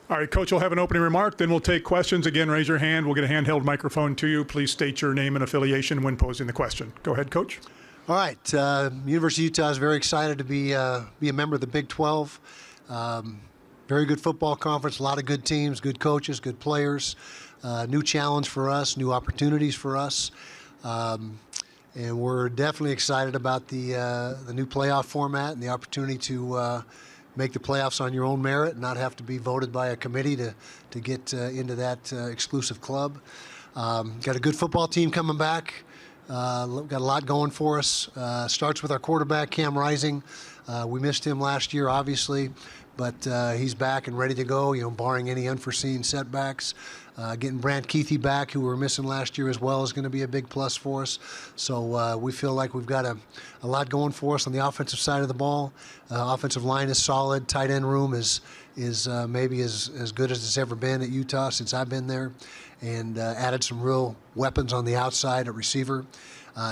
All right, Coach will have an opening remark, then we'll take questions. Again, raise your hand. We'll get a handheld microphone to you. Please state your name and affiliation when posing the question. Go ahead, Coach. All right, University of Utah is very excited to be a member of the Big 12. Very good football conference, a lot of good teams, good coaches, good players. New challenge for us, new opportunities for us. And we're definitely excited about the new playoff format and the opportunity to make the playoffs on your own merit and not have to be voted by a committee to get into that exclusive club. Got a good football team coming back. Got a lot going for us. Starts with our quarterback, Cam Rising. We missed him last year, obviously, but he's back and ready to go, barring any unforeseen setbacks. Getting Brant Kuithe back, who we were missing last year as well, is going to be a big plus for us. So we feel like we've got a lot going for us on the offensive side of the ball. Offensive line is solid. Tight end room is maybe as good as it's ever been at Utah since I've been there, and added some real weapons on the outside at receiver.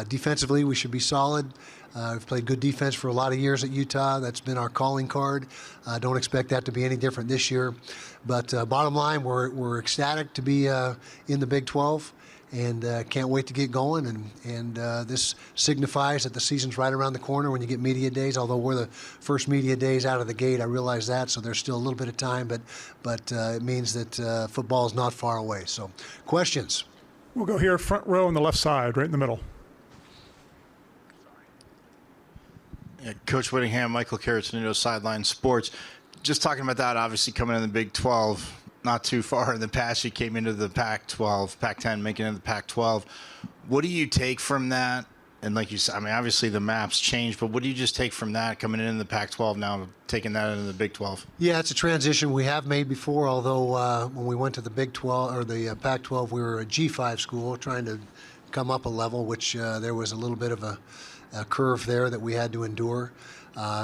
Defensively, we should be solid. We've played good defense for a lot of years at Utah. That's been our calling card. Don't expect that to be any different this year. But bottom line, we're ecstatic to be in the Big 12 and can't wait to get going. And this signifies that the season's right around the corner when you get media days, although we're the first media days out of the gate. I realize that, so there's still a little bit of time, but it means that football is not far away. So questions? We'll go here, front row on the left side, right in the middle. Yeah, Coach Whittingham, Michael Caratanito, Sideline Sports. Just talking about that, obviously coming in the Big 12, not too far in the past, you came into the Pac-12, Pac-10, making it into the Pac-12. What do you take from that? And like you said, I mean, obviously the maps changed, but what do you just take from that, coming into the Pac-12 now, taking that into the Big 12? Yeah, it's a transition we have made before, although when we went to the Big 12 or the Pac-12, we were a G5 school trying to come up a level, which there was a little bit of a curve there that we had to endure.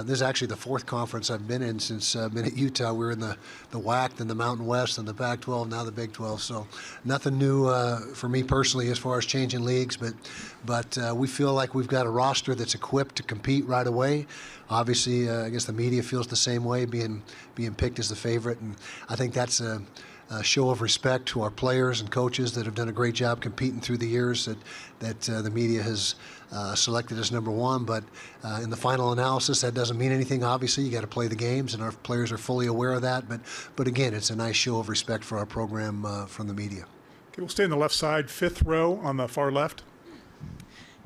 This is actually the fourth conference I've been in since I've been at Utah. We were in the WAC, then the Mountain West, then the Pac-12, now the Big 12. So nothing new for me personally as far as changing leagues, but we feel like we've got a roster that's equipped to compete right away. Obviously, I guess the media feels the same way, being picked as the favorite, and I think that's a show of respect to our players and coaches that have done a great job competing through the years that the media has selected as number one. But in the final analysis, that doesn't mean anything. Obviously, you got to play the games, and our players are fully aware of that. But again, it's a nice show of respect for our program from the media. Okay, we'll stay on the left side, fifth row on the far left.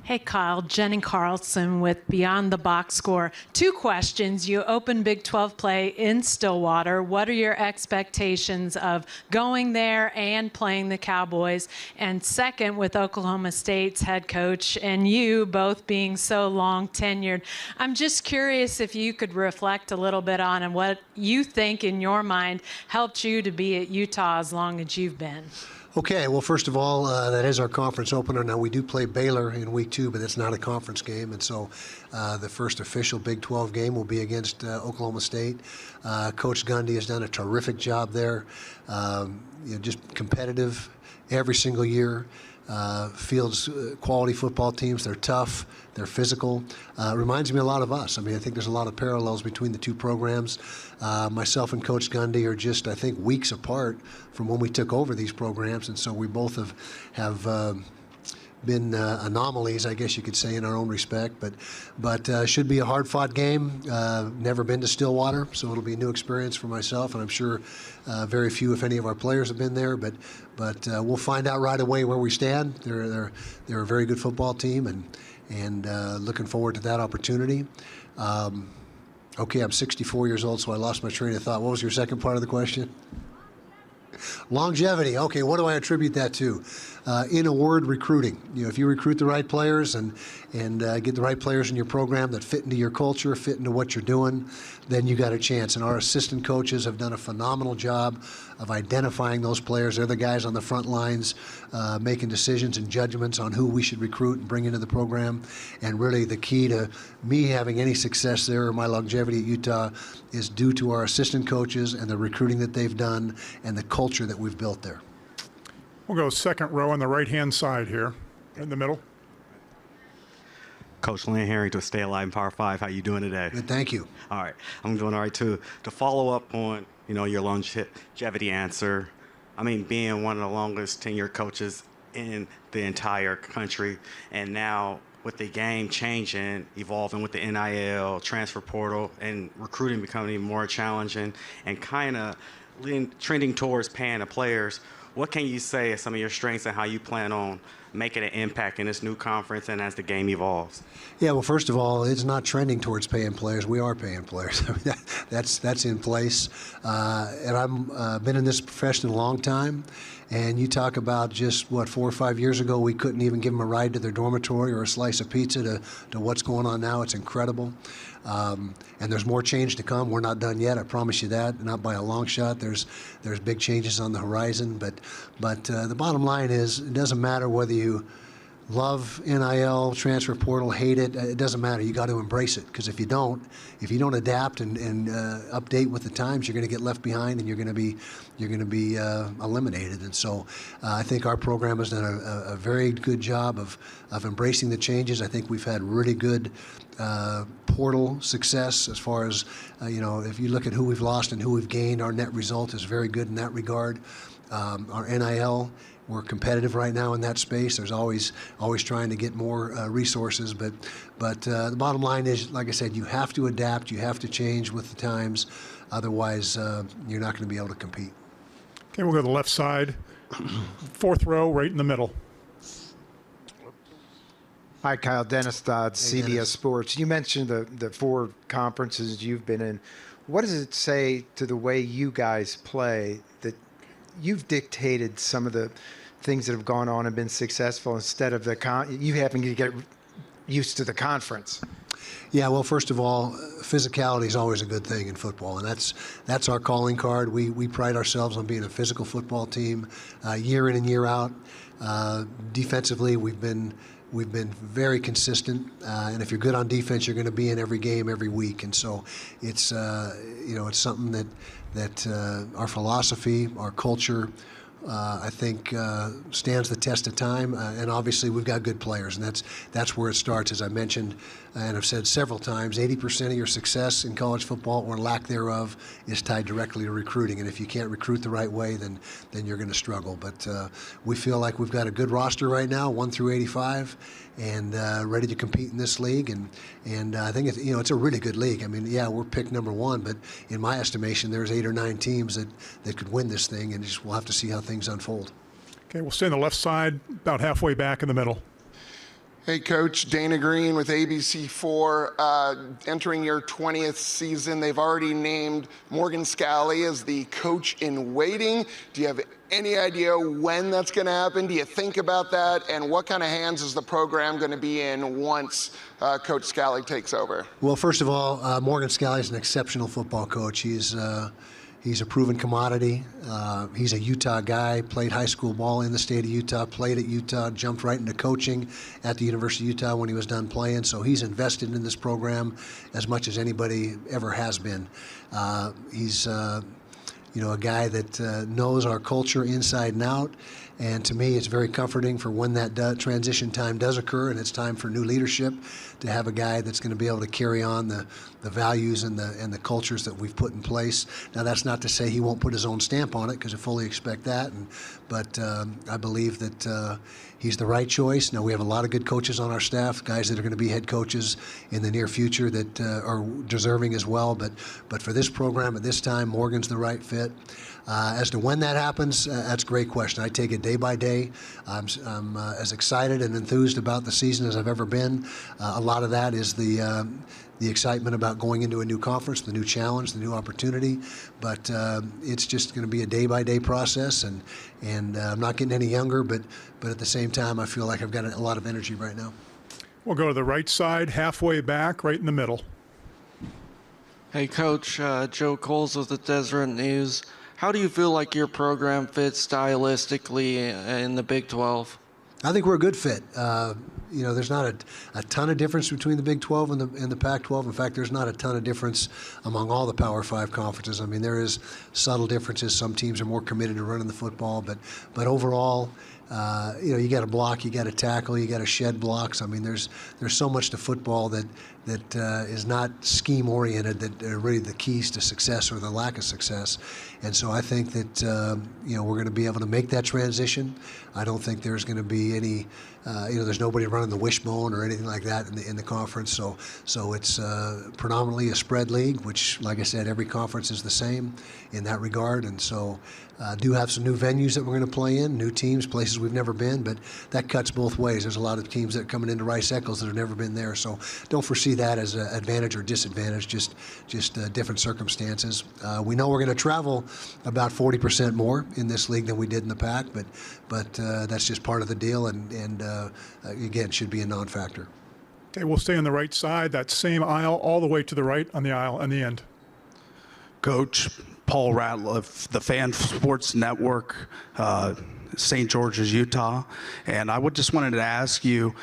Hey, Kyle. Jenny Carlson with Beyond the Box Score. Two questions. You open Big 12 play in Stillwater. What are your expectations of going there and playing the Cowboys? And second, with Oklahoma State's head coach and you both being so long tenured, I'm just curious if you could reflect a little bit on what you think in your mind helped you to be at Utah as long as you've been. Okay, well, first of all, that is our conference opener. Now, we do play Baylor in week 2, but it's not a conference game. And so the first official Big 12 game will be against Oklahoma State. Coach Gundy has done a terrific job there. Just competitive every single year. Fields quality football teams. They're tough. They're physical. Reminds me a lot of us. I mean, I think there's a lot of parallels between the two programs. Myself and Coach Gundy are just, I think, weeks apart from when we took over these programs, and so we both have been anomalies, I guess you could say, in our own respect. But should be a hard-fought game. Never been to Stillwater, so it'll be a new experience for myself, and I'm sure very few, if any, of our players have been there. But we'll find out right away where we stand. They're a very good football team, and looking forward to that opportunity. Okay, I'm 64 years old, so I lost my train of thought. What was your second part of the question? Longevity. Okay, what do I attribute that to? In a word, recruiting. If you recruit the right players and get the right players in your program that fit into your culture, fit into what you're doing, then you got a chance. And our assistant coaches have done a phenomenal job of identifying those players. They're the guys on the front lines making decisions and judgments on who we should recruit and bring into the program. And really the key to me having any success there or my longevity at Utah is due to our assistant coaches and the recruiting that they've done and the culture that we've built there. We'll go second row on the right-hand side here, in the middle. Coach Lynn Harrington, Stay Alive in Power 5. How you doing today? Good, thank you. All right. I'm doing all right, too. To follow up on your longevity answer. I mean, being one of the longest tenured coaches in the entire country, and now with the game changing, evolving with the NIL, transfer portal, and recruiting becoming more challenging, and kind of trending towards paying the players, what can you say are some of your strengths and how you plan on making an impact in this new conference and as the game evolves? Yeah, well, first of all, it's not trending towards paying players. We are paying players. I mean, that's in place. And I've been in this profession a long time. And you talk about just, 4 or 5 years ago, we couldn't even give them a ride to their dormitory or a slice of pizza to what's going on now. It's incredible. And there's more change to come. We're not done yet, I promise you that, not by a long shot. There's big changes on the horizon. But the bottom line is, it doesn't matter whether you love NIL, transfer portal, hate it. It doesn't matter. You got to embrace it, because if you don't adapt and update with the times, you're going to get left behind, and you're going to be eliminated. And so I think our program has done a very good job of embracing the changes. I think we've had really good portal success as far as if you look at who we've lost and who we've gained, our net result is very good in that regard. Our NIL, we're competitive right now in that space. There's always trying to get more resources, but the bottom line is, like I said, you have to adapt, you have to change with the times, otherwise you're not going to be able to compete. Okay, we'll go to the left side, fourth row, right in the middle. Hi, Kyle. Dennis Dodd, CBS Dennis. Sports. You mentioned the 4 conferences you've been in. What does it say to the way you guys play that you've dictated some of the things that have gone on and been successful instead of you having to get used to the conference? Yeah, well, first of all, physicality is always a good thing in football, and that's our calling card. We pride ourselves on being a physical football team, year in and year out. Defensively, we've been very consistent, and if you're good on defense, you're going to be in every game every week. And so it's it's something that our philosophy, our culture, I think stands the test of time. And obviously, we've got good players, and that's where it starts. As I mentioned, and I've said several times, 80% of your success in college football, or lack thereof, is tied directly to recruiting. And if you can't recruit the right way, then you're going to struggle. But we feel like we've got a good roster right now, 1 through 85, and ready to compete in this league. And I think it's a really good league. I mean, yeah, we're picked number 1, but in my estimation, there's 8 or 9 teams that could win this thing, and we'll have to see how things unfold. Okay, we'll stay on the left side, about halfway back in the middle. Hey, Coach. Dana Green with ABC4. Entering your 20th season, they've already named Morgan Scalley as the coach in waiting. Do you have any idea when that's going to happen? Do you think about that? And what kind of hands is the program going to be in once Coach Scalley takes over? Well, first of all, Morgan Scalley is an exceptional football coach. He's a proven commodity. He's a Utah guy, played high school ball in the state of Utah, played at Utah, jumped right into coaching at the University of Utah when he was done playing. So he's invested in this program as much as anybody ever has been. He's a guy that knows our culture inside and out. And to me, it's very comforting for when that transition time does occur and it's time for new leadership, to have a guy that's going to be able to carry on the values and the cultures that we've put in place. Now, that's not to say he won't put his own stamp on it, because I fully expect that. But I believe that he's the right choice. Now, we have a lot of good coaches on our staff, guys that are going to be head coaches in the near future that are deserving as well. But for this program at this time, Morgan's the right fit. As to when that happens, that's a great question. I take it day by day. I'm as excited and enthused about the season as I've ever been. A lot of that is the excitement about going into a new conference, the new challenge, the new opportunity. But it's just going to be a day-by-day process, and I'm not getting any younger, but at the same time, I feel like I've got a lot of energy right now. We'll go to the right side, halfway back, right in the middle. Hey, Coach. Joe Coles with the Deseret News. How do you feel like your program fits stylistically in the Big 12? I think we're a good fit. there's not a ton of difference between the Big 12 and the Pac-12. In fact, there's not a ton of difference among all the Power 5 conferences. I mean, there is subtle differences. Some teams are more committed to running the football, but overall, you got to block, you got to tackle, you got to shed blocks. I mean, there's so much to football that is not scheme oriented that are really the keys to success or the lack of success. And so I think that we're going to be able to make that transition. I don't think there's going to be any there's nobody running the wishbone or anything like that in the conference. So it's predominantly a spread league, which, like I said, every conference is the same in that regard. And so do have some new venues that we're going to play in, new teams, places we've never been, but that cuts both ways. There's a lot of teams that are coming into Rice-Eccles that have never been there. So don't foresee that as an advantage or disadvantage, just different circumstances. We know we're going to travel about 40% more in this league than we did in the Pac, but that's just part of the deal, and again, should be a non-factor. Okay, we'll stay on the right side, that same aisle, all the way to the right on the aisle on the end. Coach Paul Ratliff, the Fan Sports Network, St. George's, Utah. And I just wanted to ask you,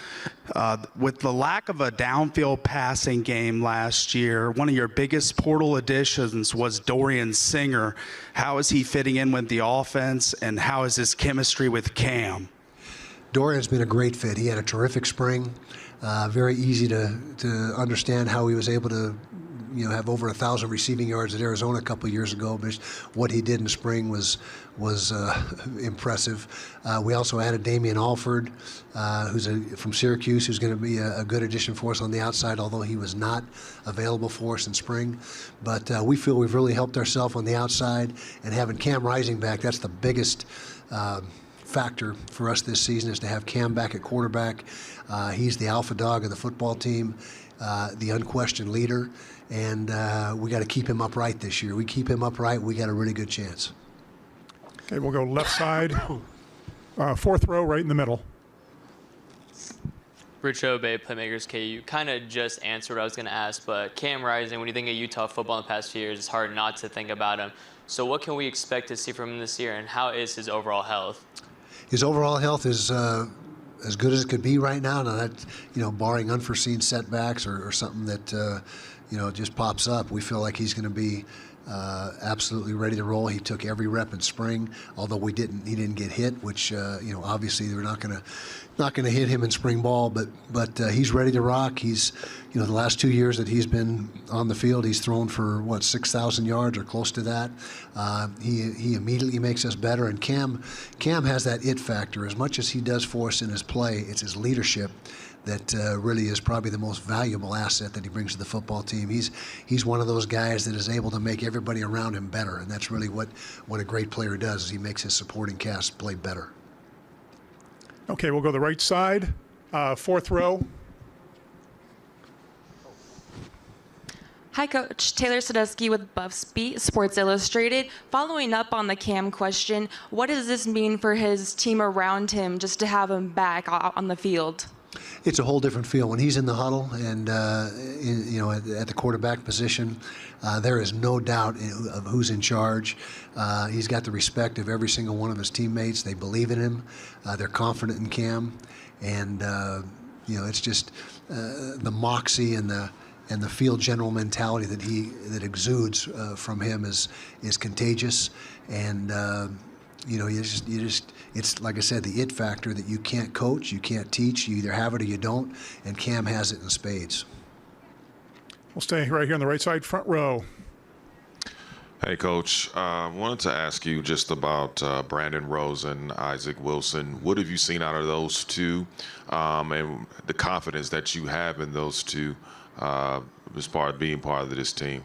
with the lack of a downfield passing game last year, one of your biggest portal additions was Dorian Singer. How is he fitting in with the offense, and how is his chemistry with Cam? Dorian's been a great fit. He had a terrific spring. Very easy to understand how he was able to have over 1,000 receiving yards at Arizona a couple of years ago. But what he did in spring was impressive. We also added Damian Alford, who's from Syracuse, who's going to be a good addition for us on the outside, although he was not available for us in spring. But we feel we've really helped ourselves on the outside, and having Cam Rising back, that's the biggest factor for us this season, is to have Cam back at quarterback. He's the alpha dog of the football team, the unquestioned leader, and we got to keep him upright this year. We keep him upright, we got a really good chance. Okay, we'll go left side, fourth row, right in the middle. Rich Obey, Playmakers KU. You kind of just answered what I was going to ask, but Cam Rising, when you think of Utah football in the past few years, it's hard not to think about him. So what can we expect to see from him this year, and how is his overall health? His overall health is as good as it could be right now. Now that, barring unforeseen setbacks or something that, just pops up, we feel like he's going to be absolutely ready to roll. He took every rep in spring, although he didn't get hit, which obviously they're not going to hit him in spring ball, but he's ready to rock. He's the last 2 years that he's been on the field, he's thrown for 6,000 yards or close to that. He immediately makes us better, and Cam has that it factor. As much as he does for us in his play, it's his leadership that really is probably the most valuable asset that he brings to the football team. He's one of those guys that is able to make everybody around him better, and that's really what a great player does, is he makes his supporting cast play better. Okay, we'll go the right side, fourth row. Hi, Coach. Taylor Sadusky with BuffsBeat, Sports Illustrated. Following up on the Cam question, what does this mean for his team around him just to have him back on the field? It's a whole different feel when he's in the huddle and at the quarterback position. There is no doubt of who's in charge. He's got the respect of every single one of his teammates. They believe in him. They're confident in Cam, and it's just the moxie and the field general mentality that exudes from him is contagious. And it's like I said, the it factor that you can't coach, you can't teach, you either have it or you don't, and Cam has it in spades. We'll stay right here on the right side, front row. Hey, Coach. I wanted to ask you just about Brandon Rose and Isaac Wilson. What have you seen out of those two, and the confidence that you have in those two as being part of this team?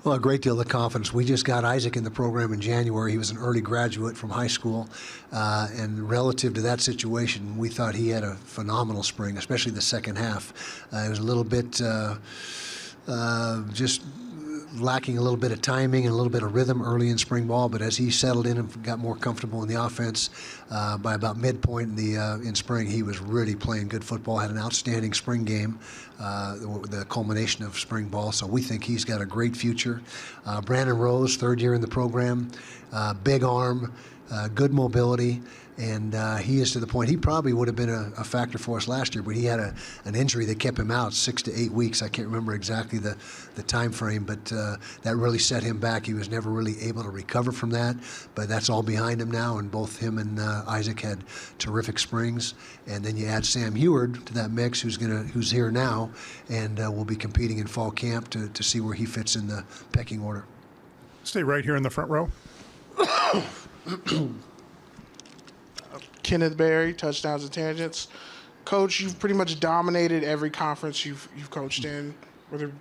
Well, a great deal of confidence. We just got Isaac in the program in January. He was an early graduate from high school, and relative to that situation, we thought he had a phenomenal spring, especially the second half. It was a little bit just lacking a little bit of timing and a little bit of rhythm early in spring ball, but as he settled in and got more comfortable in the offense, by about midpoint in spring, he was really playing good football, had an outstanding spring game, the culmination of spring ball, so we think he's got a great future. Brandon Rose, third year in the program, big arm, good mobility, and he is to the point. He probably would have been a factor for us last year, but he had an injury that kept him out 6 to 8 weeks. I can't remember exactly the time frame, but that really set him back. He was never really able to recover from that, but that's all behind him now, and both him and Isaac had terrific springs. And then you add Sam Heward to that mix, who's here now, and will be competing in fall camp to see where he fits in the pecking order. Stay right here in the front row. Kenneth Berry, touchdowns and tangents. Coach, you've pretty much dominated every conference you've coached in, whether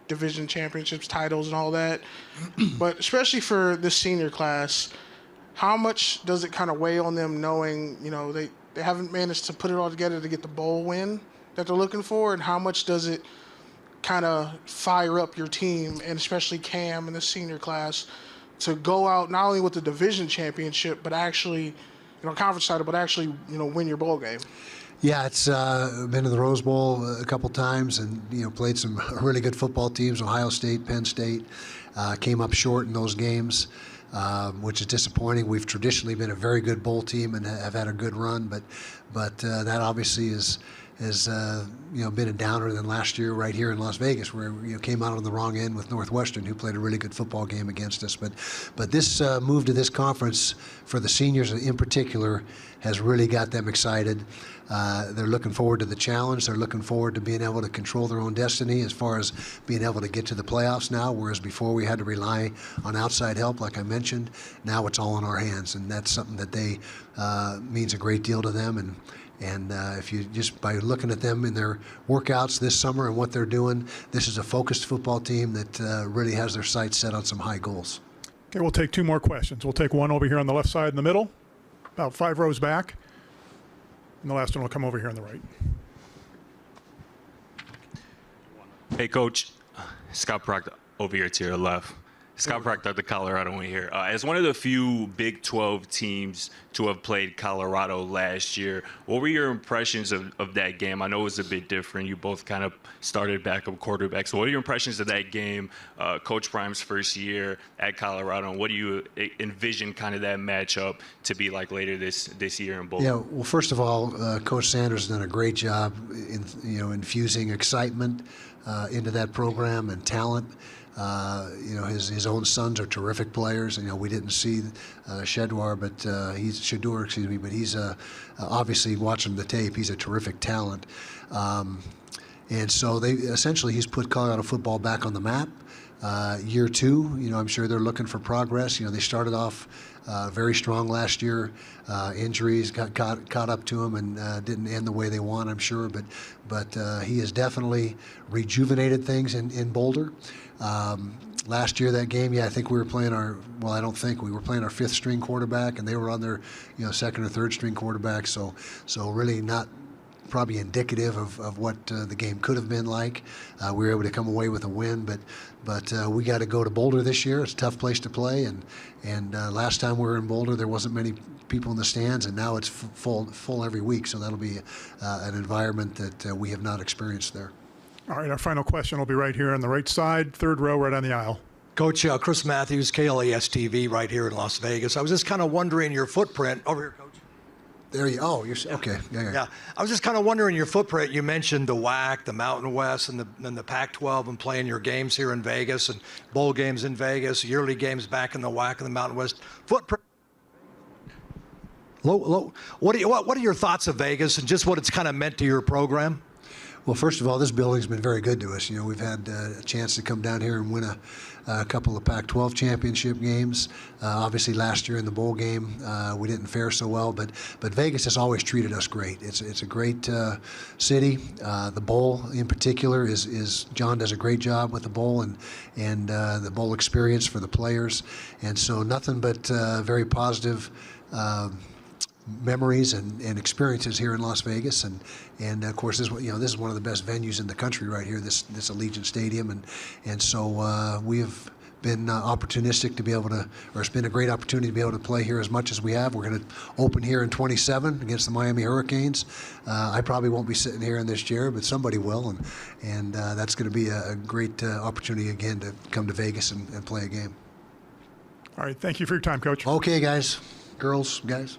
division championships, titles, and all that. But especially for this senior class, how much does it kind of weigh on them knowing they haven't managed to put it all together to get the bowl win that they're looking for, and how much does it kind of fire up your team, and especially Cam and the senior class, to go out not only with the division championship, but actually, conference title, but actually, win your bowl game? Yeah, it's been to the Rose Bowl a couple times, and played some really good football teams. Ohio State, Penn State, came up short in those games, which is disappointing. We've traditionally been a very good bowl team and have had a good run, but that obviously has been a downer than last year right here in Las Vegas, where came out on the wrong end with Northwestern, who played a really good football game against us. But this move to this conference for the seniors in particular has really got them excited. They're looking forward to the challenge. They're looking forward to being able to control their own destiny as far as being able to get to the playoffs now, whereas before we had to rely on outside help, like I mentioned. Now it's all in our hands, and that's something that means a great deal to them. And if you just by looking at them in their workouts this summer and what they're doing, this is a focused football team that really has their sights set on some high goals. Okay, we'll take two more questions. We'll take one over here on the left side in the middle, about 5 rows back. And the last one will come over here on the right. Hey, Coach. Scott Proctor over here to your left. Scott Proctor, the Colorado one here. As one of the few Big 12 teams to have played Colorado last year, what were your impressions of that game? I know it was a bit different. You both kind of started backup quarterbacks. So what are your impressions of that game, Coach Prime's first year at Colorado, and what do you envision kind of that matchup to be like later this year in bowl? Yeah, well, first of all, Coach Sanders has done a great job in infusing excitement into that program and talent. His own sons are terrific players. We didn't see Shadur, but he's obviously watching the tape. He's a terrific talent, and so he's put Colorado football back on the map. Year 2, I'm sure they're looking for progress. They started off very strong last year. Injuries got caught up to him and didn't end the way they want, I'm sure. But he has definitely rejuvenated things in Boulder. Last year, that game, I think we were playing we were playing our 5th string quarterback, and they were on their 2nd or 3rd string quarterback. So really not probably indicative of what the game could have been like. We were able to come away with a win, but we got to go to Boulder this year. It's a tough place to play, and last time we were in Boulder, there wasn't many people in the stands, and now it's full every week. So that'll be an environment that we have not experienced there. All right, our final question will be right here on the right side, 3rd row, right on the aisle. Coach, Chris Matthews, KLAS-TV, right here in Las Vegas. I was just kind of wondering your footprint. Over here, Coach. There you are. Okay. Yeah. I was just kind of wondering your footprint. You mentioned the WAC, the Mountain West, and the Pac-12, and playing your games here in Vegas, and bowl games in Vegas, yearly games back in the WAC and the Mountain West. Footprint. What are your thoughts of Vegas and just what it's kind of meant to your program? Well, first of all, this building's been very good to us. We've had a chance to come down here and win a couple of Pac-12 championship games. Obviously, last year in the bowl game, we didn't fare so well, but Vegas has always treated us great. It's a great city. The bowl, in particular, is John does a great job with the bowl and the bowl experience for the players, and so nothing but very positive memories and experiences here in Las Vegas, and of course this is one of the best venues in the country right here, this Allegiant Stadium, and so we have been opportunistic to be able to, or it's been a great opportunity to be able to play here as much as we have. We're going to open here in 27 against the Miami Hurricanes. I probably won't be sitting here in this chair, but somebody will, and that's going to be a great opportunity again to come to Vegas and play a game. All right, thank you for your time, Coach. Okay, guys. girls, guys.